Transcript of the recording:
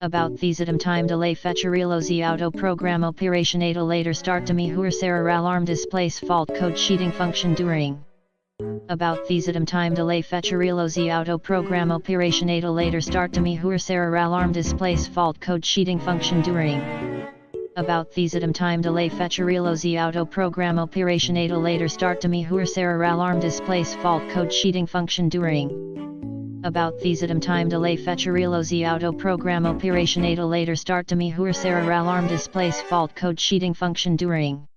About these item time delay fetch relozi auto program operation a later start to me server alarm displays fault code sheeting function during. About these item time delay fetch relozi auto program operation a later start to me server alarm displays fault code sheeting function during. About these item time delay fetch relozi auto program operation a later start to me server alarm displays fault code sheeting function during. About these item time delay fetch relozi auto program operation a later start to me server alarm displays fault code sheeting function during.